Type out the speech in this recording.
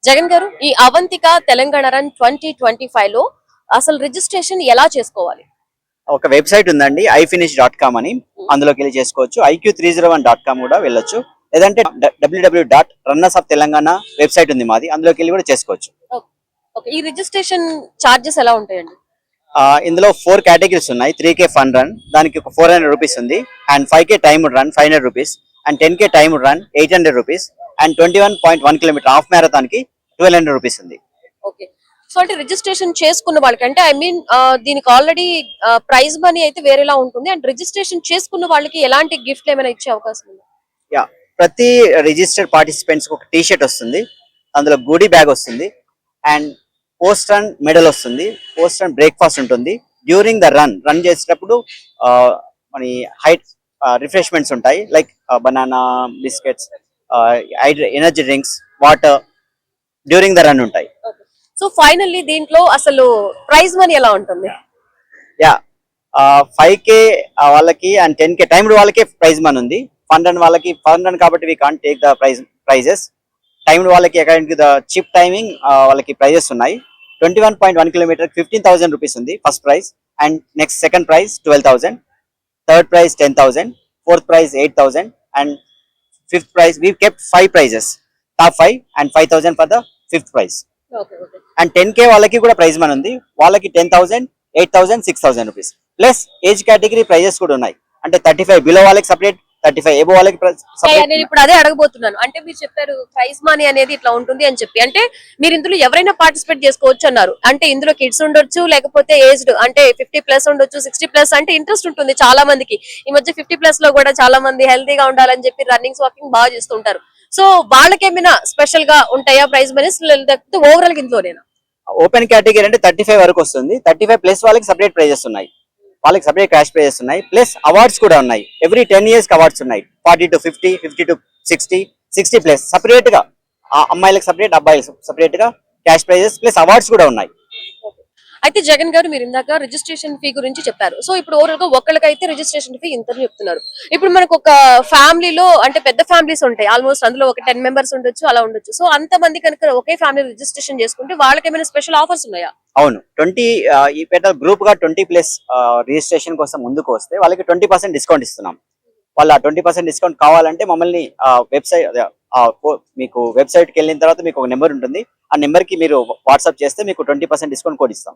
జగన్ గారు, ఈ అవంతిక తెలంగాణ రన్ 2025 లో అసలు రిజిస్ట్రేషన్ ఎలా చేసుకోవాలి? ఒక వెబ్సైట్ ఉందండి ifinish.com అని. అందులోకి వెళ్ళి చేసుకోవచ్చు. iq301.com కూడా వెళ్ళొచ్చు. లేదంటే www.runnersoftelangana వెబ్సైట్ ఉంది మాది. అందులోకి వెళ్ళి కూడా చేసుకోవచ్చు. ఓకే, ఈ రిజిస్ట్రేషన్ చార్జెస్ ఎలా ఉంటాయండి? ఇందులో 4 కేటగిరీస్ ఉన్నాయి. 3K ఫన్ రన్ దానికి ఒక 400 రూపీస్ ఉంది, and 5K time run 500 rupees, and 10K time run 800 rupees, and 21.1 kilometre half marathon కి 1200 రూపీస్ ఉంది. ఓకే, సో అంటే రిజిస్ట్రేషన్ చేసుకున్న వాళ్ళకి అంటే దీనికి ఆల్రెడీ ప్రైజ్ మనీ అయితే వేరేలా ఉంటుంది, అండ్ రిజిస్ట్రేషన్ చేసుకున్న వాళ్ళకి ఎలాంటి గిఫ్ట్ ఏమైనా ఇచ్చే అవకాశం ఉంది? యా, ప్రతి రిజిస్టర్డ్ పార్టిసిపెంట్స్ ఒక టీ షర్ట్ వస్తుంది, అందులో గూడీ బ్యాగ్ వస్తుంది, అండ్ పోస్ట్ రన్ మెడల్ వస్తుంది, పోస్ట్ రన్ బ్రేక్ఫాస్ట్ ఉంటుంది. డ్యూరింగ్ ద రన్ చేసేటప్పుడు మన హైట్ రిఫ్రెష్మెంట్స్ ఉంటాయి, like banana biscuits, energy drinks, water during the run ఉంటాయి. సో ఫైనల్లీ దీంట్లో అసలు ప్రైజ్ మనీ ఎలా ఉంటుంది? యా, 5K వాళ్ళకి అండ్ 10K టైమ్డ్ వాళ్ళకి ప్రైజ్ మనీ ఉంది. ఫన్ రన్ వాళ్ళకి ఫన్ రన్ కాబట్టి we can't take the prices. Timed వాళ్ళకి according to the chip timing వాళ్ళకి ప్రైజెస్ ఉన్నాయి. 21.1 కిలోమీటర్ 15,000 రూపీస్ ఉంది first prize, and next second prize 12,000, third prize 10,000, fourth prize 8,000, and fifth prize we kept 5 prizes, top 5 and 5,000 for the fifth prize. And 10K వాళ్ళకి కూడా praise money ఉంది. వాళ్ళకి 10,000, 8,000, 6,000 rupees plus age category prizes కూడా ఉన్నాయి. అంటే 35 below వాళ్ళకి separate, 35 above వాళ్ళకి నేను ఇప్పుడు అదే అడగబోతున్నాను. అంటే మీరు చెప్పారు ప్రైజ్ మనీ అనేది ఇట్లా ఉంటుంది అని చెప్పి, అంటే మీరు ఇందులో ఎవరైనా పార్టిసిపేట్ చేసుకోవచ్చు అన్నారు. అంటే ఇందులో కిడ్స్ ఉండొచ్చు, లేకపోతే ఏజ్డ్ అంటే 50+ ఉండొచ్చు, 60+ అంటే ఇంట్రెస్ట్ ఉంటుంది చాలా మందికి. ఈ మధ్య 50+ లో కూడా చాలా మంది హెల్తీగా ఉండాలని చెప్పి రన్నింగ్ వాకింగ్ బాగా చేస్తుంటారు. సో వాళ్ళకి ఏమైనా స్పెషల్ గా ఉంటాయా ప్రైజ్ మనీస్, లేకపోతే ఓవరాల్ ఇందులోనేనా? ఓపెన్ కేటగిరీ అంటే 35 వరకు వస్తుంది. 35+ వాళ్ళకి సపరేట్ ప్రైజెస్ ఉన్నాయి, వాళ్ళకి సపరేట్ క్యాష్ ప్రైజెస్ ఉన్నాయి, ప్లస్ అవార్డ్స్ కూడా ఉన్నాయి. ఎవ్రీ 10 years కి అవార్డ్స్ ఉన్నాయి. 40 to 50, 50 to 60, 60+ సపరేట్ గా అమ్మాయిలకు సపరేట్, అబ్బాయిలకు సపరేట్ గా క్యాష్ ప్రైజెస్ ప్లస్ అవార్డ్స్ కూడా ఉన్నాయి. అయితే జగన్ గారు, మీరు ఇందాక రిజిస్ట్రేషన్ ఫీ గురించి చెప్పారు. సో ఇప్పుడు ఓవరాల్ గా ఒక్కళ్ళకైతే రిజిస్ట్రేషన్ ఫీ ఇంత చెప్తున్నారు. ఇప్పుడు మనకు ఒక ఫ్యామిలీలో అంటే పెద్ద ఫ్యామిలీస్ ఉంటాయి, ఆల్మోస్ట్ అందులో ఒక 10 మెంబర్స్ ఉండొచ్చు, అలా ఉండొచ్చు. సో అంత మంది కనుక ఒకే ఫ్యామిలీ రిజిస్ట్రేషన్ చేసుకుంటే వాళ్ళకి ఏమైనా స్పెషల్ ఆఫర్స్ ఉన్నాయా? అవును, 20 ఈ పెద్ద గ్రూప్ గా 20+ రిజిస్ట్రేషన్ కోసం ముందుకు వస్తే వాళ్ళకి 20% డిస్కౌంట్ ఇస్తున్నాం. వాళ్ళ 20% డిస్కౌంట్ కావాలంటే మమ్మల్ని వెబ్సైట్ మీకు వెబ్సైట్కి వెళ్ళిన తర్వాత మీకు ఒక నెంబర్ ఉంటుంది. ఆ నెంబర్ కి మీరు వాట్సాప్ చేస్తే మీకు 20% డిస్కౌంట్ కోడ్ ఇస్తాం.